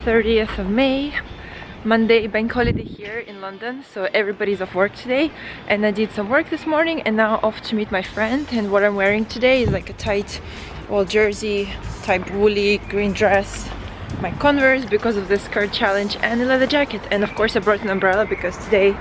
30th of May, Monday, bank holiday here in London, so everybody's off work today. And I did some work this morning and now off to meet my friend. And what I'm wearing today is like a tight, well, jersey type woolly green dress, my Converse because of the skirt challenge, and a leather jacket. And of course I brought an umbrella because today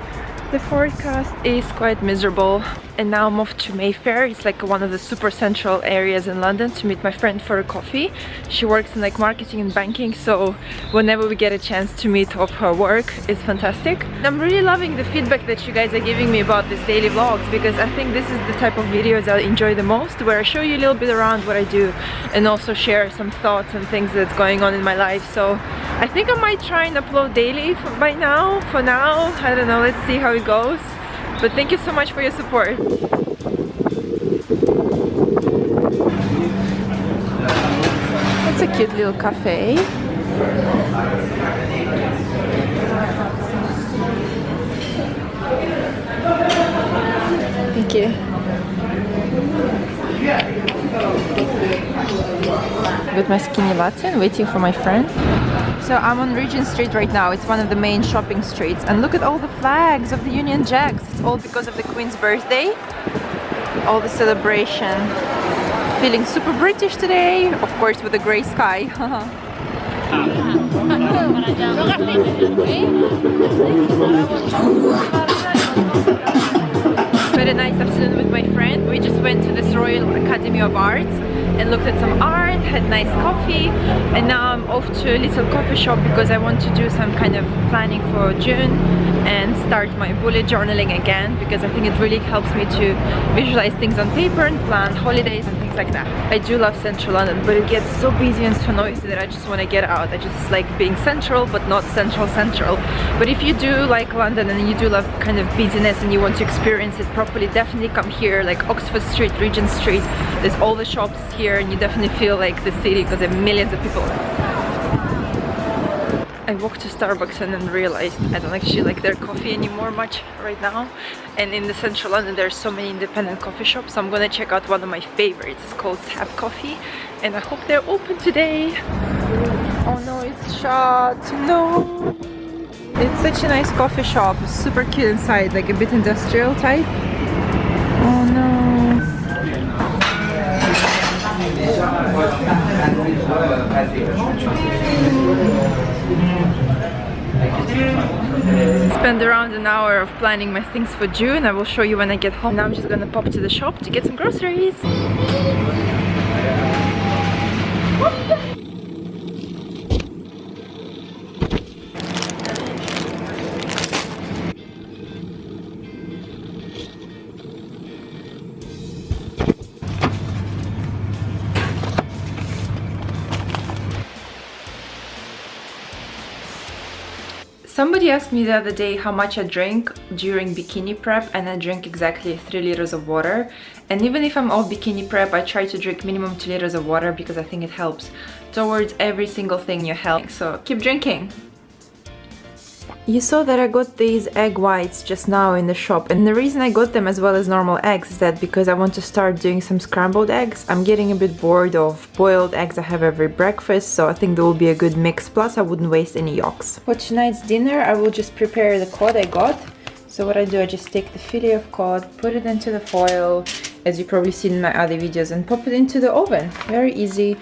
the forecast is quite miserable. And now I'm off to Mayfair. It's like one of the super central areas in London to meet my friend for a coffee. She works in like marketing and banking, so whenever we get a chance to meet off her work, it's fantastic. And I'm really loving the feedback that you guys are giving me about these daily vlogs, because I think this is the type of videos I enjoy the most, where I show you a little bit around what I do and also share some thoughts and things that's going on in my life. So I think I might try and upload daily for now. I don't know, let's see how it goes. But thank you so much for your support. It's a cute little cafe. Thank you. Got my skinny latte and waiting for my friend. So I'm on Regent Street right now. It's one of the main shopping streets, and look at all the flags of the Union Jacks. It's all because of the Queen's birthday, all the celebration. Feeling super British today, of course with the grey sky. Had a nice afternoon with my friend. We just went to this Royal Academy of Arts and looked at some art, had nice coffee, and now I'm off to a little coffee shop because I want to do some kind of planning for June and start my bullet journaling again, because I think it really helps me to visualize things on paper and plan holidays and things like that. I do love central London, but it gets so busy and so noisy that I just want to get out. I just like being central, but not central. But if you do like London and you do love kind of busyness and you want to experience it properly, definitely come here, like Oxford Street, Regent Street. There's all the shops here and you definitely feel like the city because there are millions of people. I walked to Starbucks and then realized I don't actually like their coffee anymore much right now. And in the central London there's so many independent coffee shops, so I'm gonna check out one of my favorites. It's called Tap Coffee and I hope they're open today. Oh no, it's shut. No. It's such a nice coffee shop, super cute inside, like a bit industrial type. Oh no. Spend around an hour of planning my things for June. I will show you when I get home. Now I'm just gonna pop to the shop to get some groceries. Somebody asked me the other day how much I drink during bikini prep, and I drink exactly 3 liters of water. And even if I'm off bikini prep, I try to drink minimum 2 liters of water because I think it helps towards every single thing in your health. So keep drinking. You saw that I got these egg whites just now in the shop, and the reason I got them as well as normal eggs is that because I want to start doing some scrambled eggs. I'm getting a bit bored of boiled eggs I have every breakfast, so I think there will be a good mix, plus I wouldn't waste any yolks. For tonight's dinner I will just prepare the cod I got. So what I do, I just take the fillet of cod, put it into the foil, as you probably seen in my other videos, and pop it into the oven. Very easy.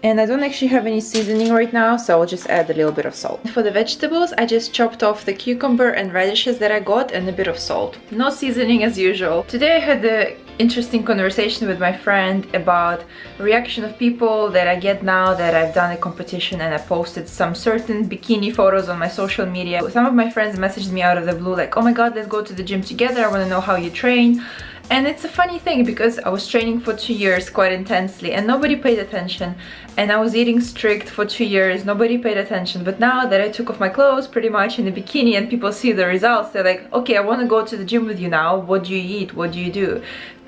And I don't actually have any seasoning right now, so I'll just add a little bit of salt. For the vegetables, I just chopped off the cucumber and radishes that I got and a bit of salt. No seasoning as usual. Today I had an interesting conversation with my friend about reaction of people that I get now that I've done a competition and I posted some certain bikini photos on my social media. Some of my friends messaged me out of the blue like, oh my god, let's go to the gym together, I want to know how you train. And it's a funny thing because I was training for 2 years quite intensely and nobody paid attention, and I was eating strict for 2 years, nobody paid attention. But now that I took off my clothes pretty much in the bikini and people see the results, they're like, okay, I want to go to the gym with you now. What do you eat? What do you do?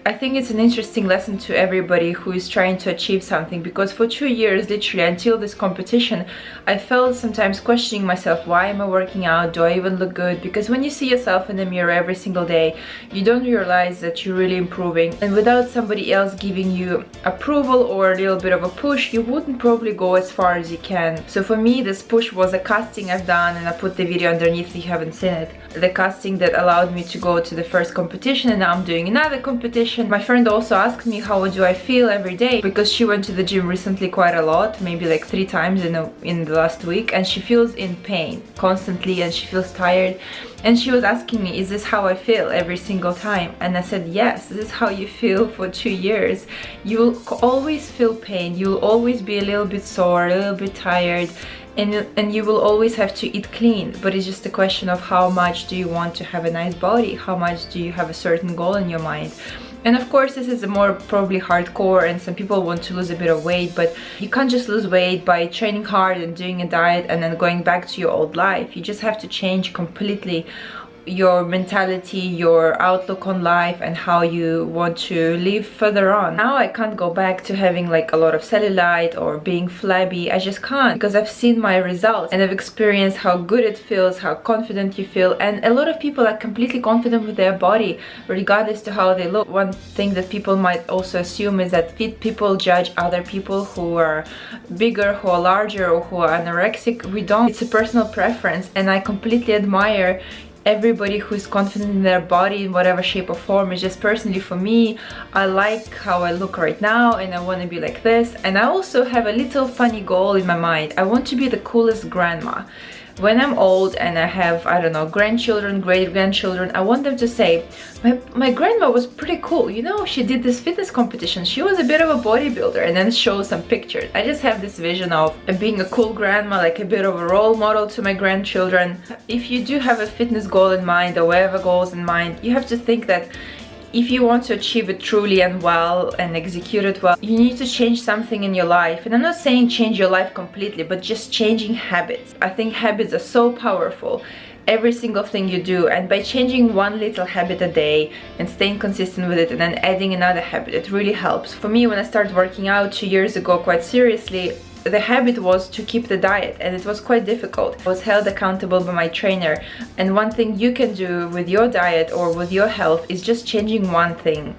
I think it's an interesting lesson to everybody who is trying to achieve something, because for 2 years, literally until this competition, I felt sometimes questioning myself, why am I working out? Do I even look good? Because when you see yourself in the mirror every single day, you don't realize that you're really improving, and without somebody else giving you approval or a little bit of a push, you wouldn't probably go as far as you can. So for me, this push was a casting I've done, and I put the video underneath if you haven't seen it. The casting that allowed me to go to the first competition, and now I'm doing another competition. My friend also asked me how do I feel every day, because she went to the gym recently quite a lot, maybe like 3 times in the last week, and she feels in pain constantly and she feels tired. And she was asking me, is this how I feel every single time? And I said, yes, this is how you feel for 2 years. You'll always feel pain, you'll always be a little bit sore, a little bit tired, and you will always have to eat clean. But it's just a question of how much do you want to have a nice body, how much do you have a certain goal in your mind. And of course, this is a more probably hardcore, and some people want to lose a bit of weight, but you can't just lose weight by training hard and doing a diet and then going back to your old life. You just have to change completely your mentality, your outlook on life, and how you want to live further on. Now I can't go back to having like a lot of cellulite or being flabby. I just can't, because I've seen my results and I've experienced how good it feels, how confident you feel. And a lot of people are completely confident with their body regardless to how they look. One thing that people might also assume is that fit people judge other people who are bigger, who are larger, or who are anorexic. We don't. It's a personal preference, and I completely admire everybody who's confident in their body in whatever shape or form. It's just personally for me, I like how I look right now and I want to be like this. And I also have a little funny goal in my mind. I want to be the coolest grandma. When I'm old and I have, I don't know, grandchildren, great-grandchildren, I want them to say, my grandma was pretty cool, you know, she did this fitness competition, she was a bit of a bodybuilder, and then show some pictures. I just have this vision of being a cool grandma, like a bit of a role model to my grandchildren. If you do have a fitness goal in mind, or whatever goals in mind, you have to think that if you want to achieve it truly and well and execute it well, you need to change something in your life. And I'm not saying change your life completely, but just changing habits. I think habits are so powerful. Every single thing you do, and by changing one little habit a day and staying consistent with it and then adding another habit, it really helps. For me, when I started working out 2 years ago quite seriously, the habit was to keep the diet, and it was quite difficult. I was held accountable by my trainer, and one thing you can do with your diet or with your health is just changing one thing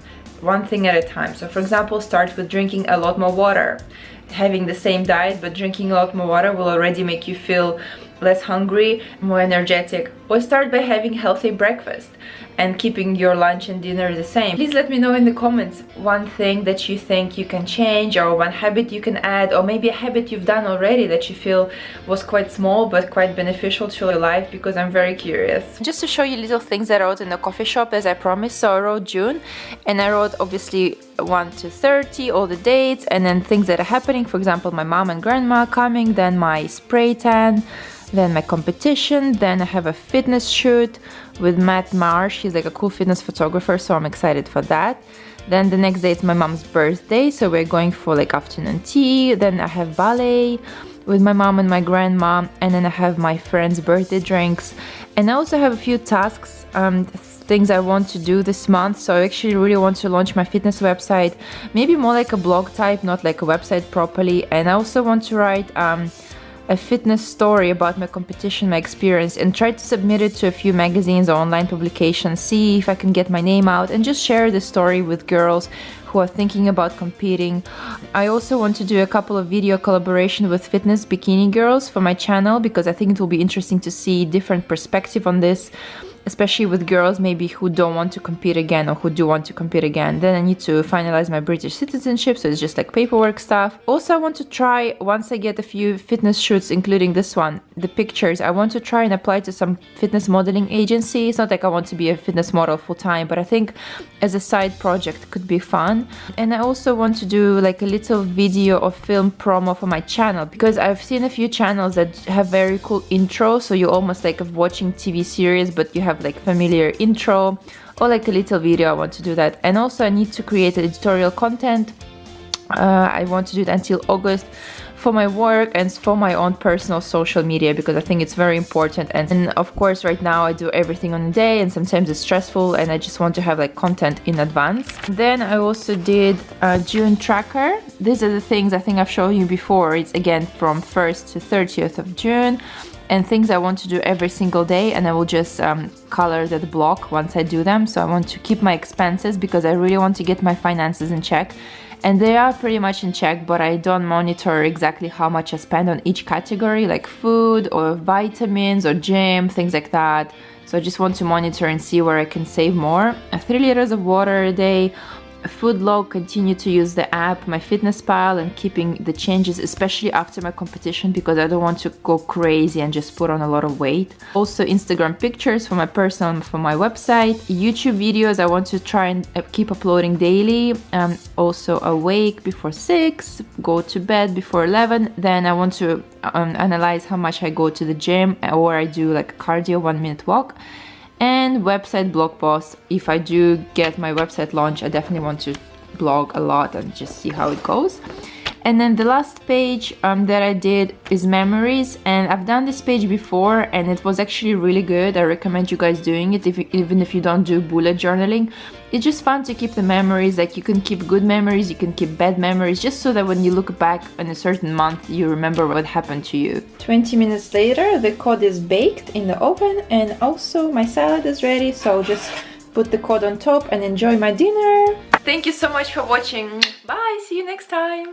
at a time. So for example, start with drinking a lot more water. Having the same diet but drinking a lot more water will already make you feel less hungry, more energetic. Or start by having healthy breakfast and keeping your lunch and dinner the same. Please let me know in the comments one thing that you think you can change, or one habit you can add, or maybe a habit you've done already that you feel was quite small but quite beneficial to your life, because I'm very curious. Just to show you little things that I wrote in the coffee shop as I promised. So I wrote June, and I wrote obviously 1 to 30, all the dates, and then things that are happening. For example, my mom and grandma coming, then my spray tan, then my competition, then I have a fitness shoot with Matt Marsh. He's like a cool fitness photographer, so I'm excited for that. Then the next day it's my mom's birthday, so we're going for like afternoon tea. Then I have ballet with my mom and my grandma, and then I have my friend's birthday drinks. And I also have a few tasks, things I want to do this month. So I actually really want to launch my fitness website, maybe more like a blog type, not like a website properly. And I also want to write a fitness story about my competition, my experience, and try to submit it to a few magazines or online publications, see if I can get my name out and just share the story with girls who are thinking about competing. I also want to do a couple of video collaboration with fitness bikini girls for my channel, because I think it will be interesting to see different perspective on this, especially with girls maybe who don't want to compete again or who do want to compete again. Then I need to finalize my British citizenship, so it's just like paperwork stuff. Also, I want to try, once I get a few fitness shoots, including this one, the pictures, I want to try and apply to some fitness modeling agency. It's not like I want to be a fitness model full time, but I think as a side project could be fun. And I also want to do like a little video or film promo for my channel, because I've seen a few channels that have very cool intros, so you're almost like watching TV series, but you have like familiar intro, or like a little video. I want to do that. And also I need to create editorial content. I want to do it until August for my work and for my own personal social media, because I think it's very important. And of course right now I do everything on a day, and sometimes it's stressful and I just want to have like content in advance. Then I also did a June tracker. These are the things I think I've shown you before. It's again from 1st to 30th of June, and things I want to do every single day, and I will just color that block once I do them. So I want to keep my expenses because I really want to get my finances in check, and they are pretty much in check, but I don't monitor exactly how much I spend on each category, like food or vitamins or gym, things like that. So I just want to monitor and see where I can save more. 3 liters of water a day. Food log, continue to use the app, MyFitnessPal, and keeping the changes, especially after my competition, because I don't want to go crazy and just put on a lot of weight. Also Instagram pictures for my personal and for my website. YouTube videos, I want to try and keep uploading daily. Also awake before 6, go to bed before 11. Then I want to analyze how much I go to the gym, or I do like a cardio 1-minute walk. And website blog posts. If I do get my website launch, I definitely want to blog a lot and just see how it goes. And then the last page that I did is memories, and I've done this page before and it was actually really good. I recommend you guys doing it even if you don't do bullet journaling. It's just fun to keep the memories. Like, you can keep good memories, you can keep bad memories, just so that when you look back on a certain month you remember what happened to you. 20 minutes later the cod is baked in the oven, and also my salad is ready, so just put the cod on top and enjoy my dinner. Thank you so much for watching. Bye, see you next time.